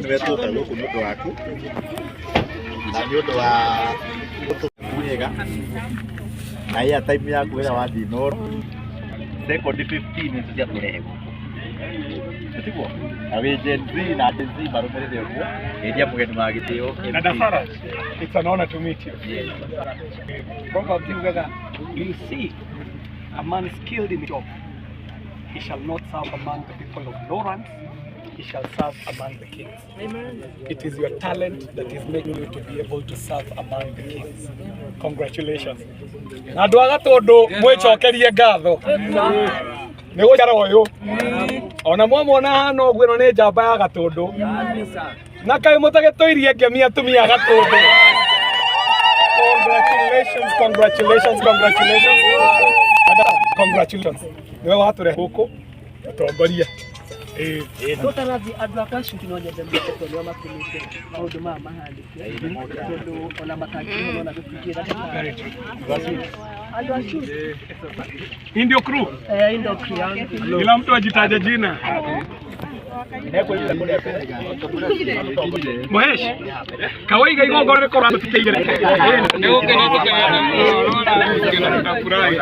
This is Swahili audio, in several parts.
Nĩwetuka gũkũ nĩ ũndũ waku na nĩ ũndũ wa mwega na ya time yaku ĩrĩa wathiĩ Noro second 15 cia kũrehe gũkũ tiguo na wĩ Gen Z na Gen Z marũmĩrĩre ũguo ĩrĩa mũgeni wa gĩtĩo na Dafara. It's an honor to meet you. Yes. Probably whether you see a man skilled in the job, he shall not serve among the people of Lawrence, he shall serve among the kings. Amen. It is your talent that is making you to be able to serve among the kings. Congratulations. Andũ a Gatundu mwĩcokerie ngatho nĩ gũcara ũyũ ona mwamwona hana ũguo ĩno nĩ njamba ya Gatundu na kaĩ mũtagĩtũirie ngemi atumia a Gatundu. Congratulations, congratulations, congratulations. Congratulations. Niwe watũrehe gũkũ ũtongoria. Totarathi andũ a Kasuku no nyende mũteko nĩo makumĩte maũndũ maya mahandĩke tondũ ona matangĩhota ona gũkinyĩra andũ acio Indio crew. Indio crew. Kila mtu ajitaje jina. Mohesh kawaiga igongona rĩkorwo tũtiteigĩre nĩ gũkena tũkafurahi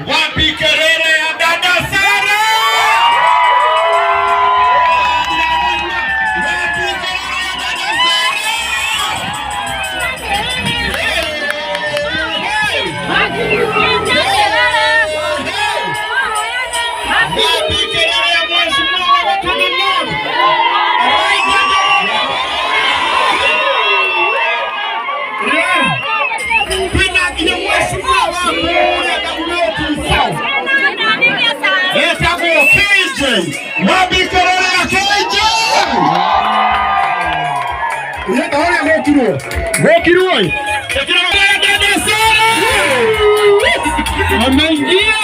Wapi kelele ya dada Sara? Wapi kelele ya dada Sara? Wapi kelele ya mheshimiwa wa Tanzania? Wapi kelele ya KJ? Yeka haya ngokirwo. Ngokirwo. Tekira ya dada Sara. Ameingia.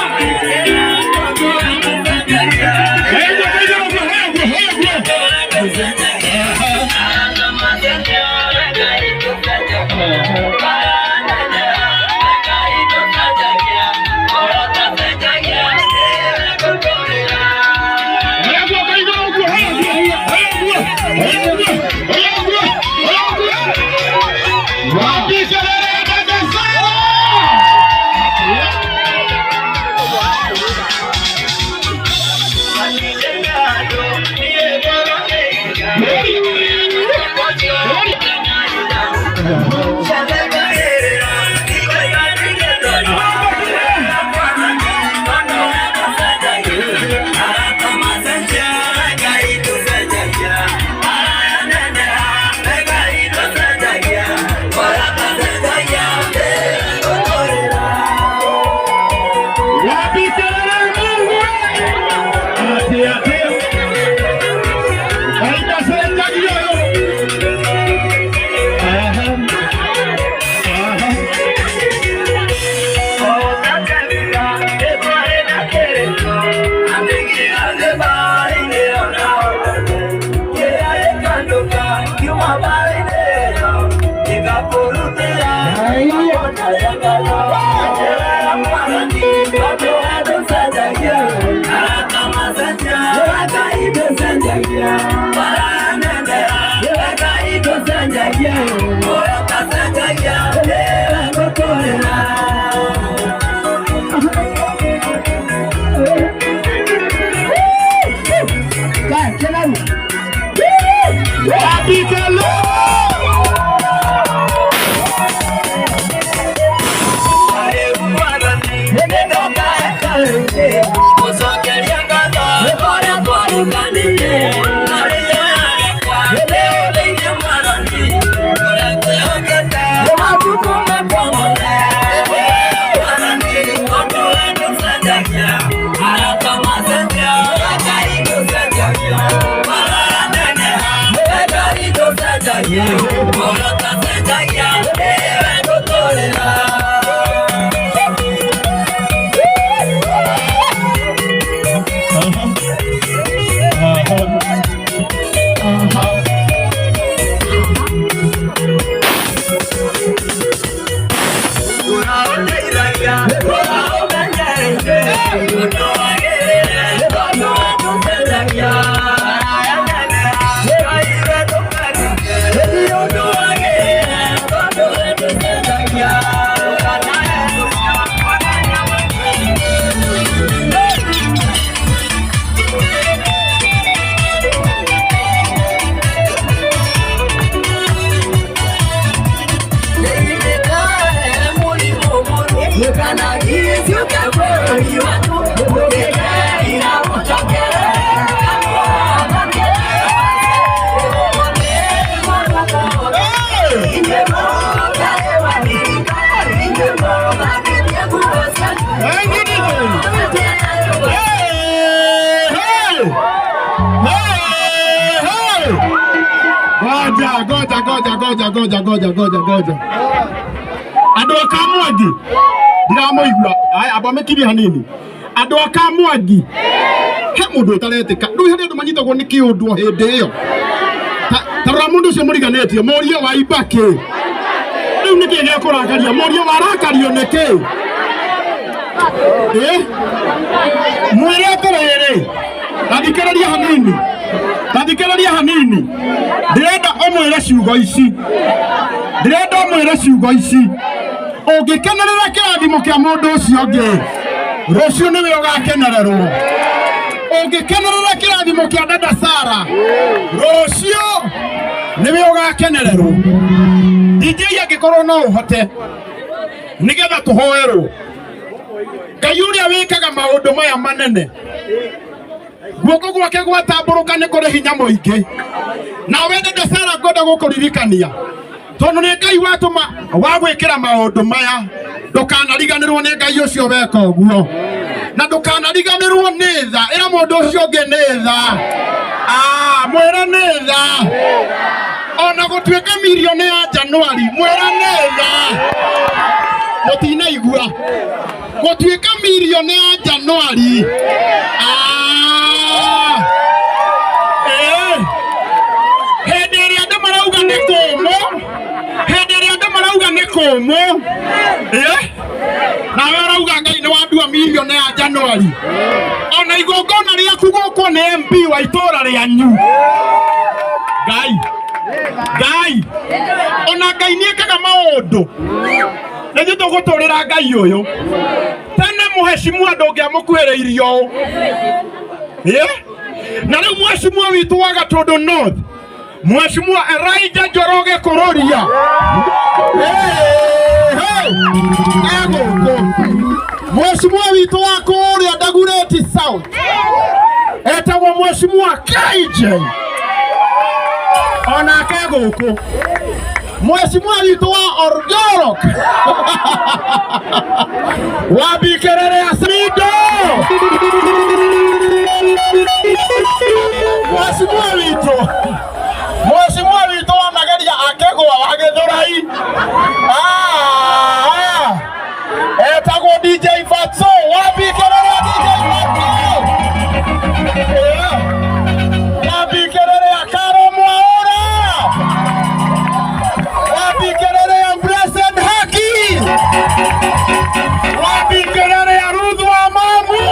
Goja. Andũ akamwangi ndiramoigua aya abamekiri hanini andũ akamwangi he mũndũ ũtaretĩka rĩu harĩ andũ manyitagwo nĩ kĩũndũ hĩndĩ ĩyo ta mũndũ ũcio mũriganĩtie mũria wa ibaki rĩu nĩkĩ gĩa kũrakaria mũria warakario nĩkĩ mwĩre atĩrĩrĩ tathikĩrĩria hanini ndĩrenda ũmwĩre ciugo ici ũngĩkenerera kĩrathimo kĩa mũndũ ũcio ũngĩ rũciũ nĩwe ũgakenererwo ũngĩkenerera kĩrathimo kĩa dada Sara rũciũ nĩwe ũgakenererwo DJ angĩkorwo no ũhote nĩgetha tũhoerwo Ngai ũrĩa wĩkaga maũndũ maya manene guoko gwake gwatambũrũka nĩ kũrĩ hinya mũingĩ nawe dada Sara ngwenda gũkũririkania tondũ nĩ Ngai watũma wa gwĩkĩra maũndũ maya ndũkanariganĩrwo nĩ Ngai ũcio weka ũguo na ndũkanariganĩrwo nĩ tha ĩra mũndũ ũcio ũngĩ nĩ tha mwĩra nĩ tha ona gũtuĩka mirioni ya Januari mwĩra nĩ tha mũtinaigua gũtuĩka mirioni ya Januari hĩndĩ ĩrĩa andũ marauga nĩ kũmũ nawe ũrauga Ngai nĩ wandua mirioni ya Januari ona igongona rĩaku gũkũ nĩ MP wa itũra rĩanyu Ngai ona Ngai nĩekaga maũndũ nĩthuĩ tũgũtũrĩra Ngai ũyũ tene mũhecimua ndũngĩamũkuhĩrĩirio na rĩu mheshimiwa witũ wa Gatundu North Mheshimiwa Elijah Njoroge Kururia Mheshimiwa witũ wa kũrĩa Dagoretti South etagwo Mheshimiwa KJ onake gũkũ Mheshimiwa witũ wa Orgorok wambikĩrĩre Asrido Mheshimiwa witũ wa Mageria akegwa wa Gĩthũrai etagwo DJ Fatso wambikĩrĩre DJ Fatso wambikĩrĩre Akaro Mwaũra wambikĩrĩre Blessed Haki wambikĩrĩre Ruth wa Mamu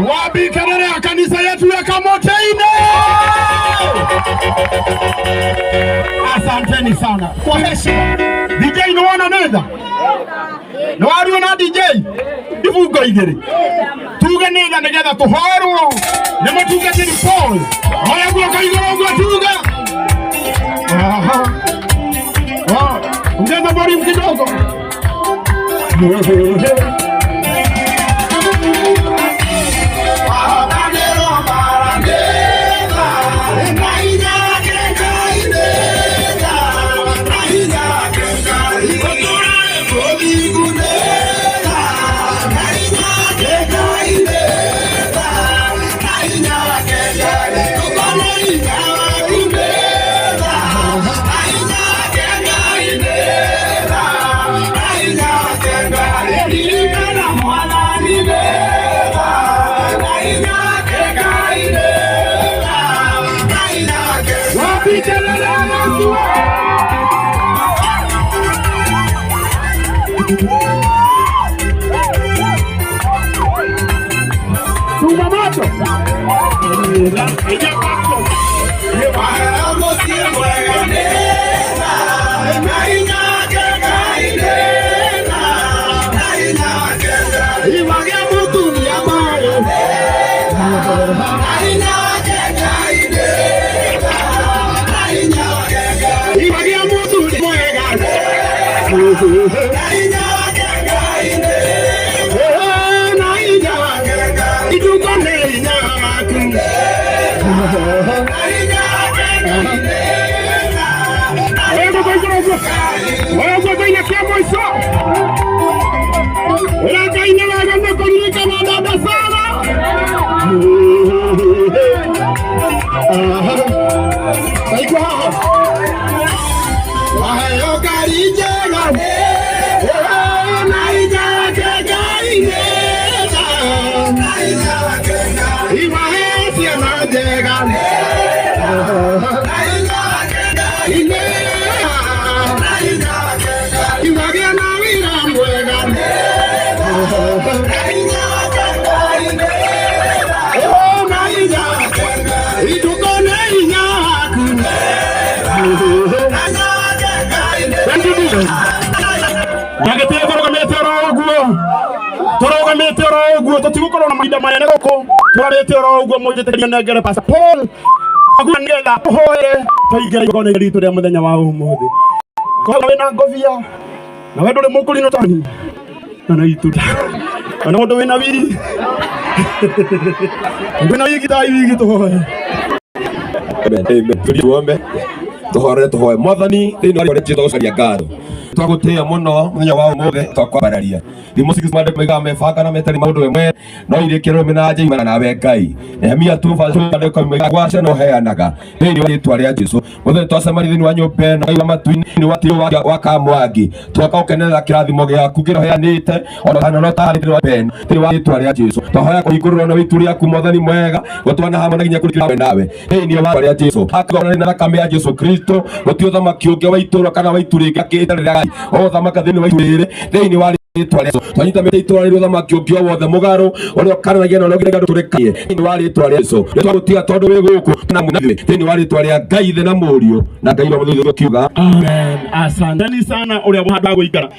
Wapi kelele ya kanisa yetu ya Kamoteine? Asanteni sana kwa heshima. DJ naona nenda no ari na DJ ivuga igere tuga nenda ngegetha tuhorwo ni mutuga tiri Paul oya guoka igoro gwa tuga ungeza bori kidogo Torogamete oro tutigukorwo na mahinda manene goko twarete oro uguo mujiteria nengere Pastor Paul agwangetha tuhoere tuingire igone ritu ria muthenya wa umuthi koguo wina ngobia na we nduri mukurino tani na ituta na mundu wina wiri ngwina wigita iwigi tuhoe tuombe tuhoe mwathani thini wa rĩtwa tũgũcaria ngatho twagutia muno muthenya wa umuthi twakwambararia thimo sigimande mega mebanga na metari maundu wemwe no irekero mina njeimana nawe Ngai Nehemia tubacande kwa mega gwace no heanaga thini wa rĩtwa rĩa Jesu muthenya twacemania thini wa nyũmba na iwa matuini ni watio wa kamwangi twaka ukenerera kirathimo gĩaku kĩroheanĩte ona kana no tarĩ thini wa ben thini wa rĩtwa rĩa Jesu twahoya kũhingũrĩrwo na wĩtu rĩaku mwathani mwega gũtwana hamwe na ginya kũrikira nawe thini wa rĩtwa rĩa Jesu akagona na thakame ya Jesu Kristo gũtio thamaki ũngĩ wa itũũra kana wa itu rĩngĩ akĩĩtarĩra o thamaka thini wa itu rĩrĩ thini wa rĩtwa rĩa Jesu twanyita mĩtĩ itũũra rĩrĩ thamaki ũngĩ wothe mũgarũ ũrĩa ũkaranagia na ũrĩa ũngĩrenga tũrĩkaie thini wa rĩtwa rĩa Jesu nĩtwagũtiga tondũ wĩ gũkũ na mũnathĩ thini wa rĩtwa rĩa Ngai Ithe na Mũriũ na Ngai wa Mũthũthũ kiuga amen. Asanteni sana ũrĩa mũhanda gũikara.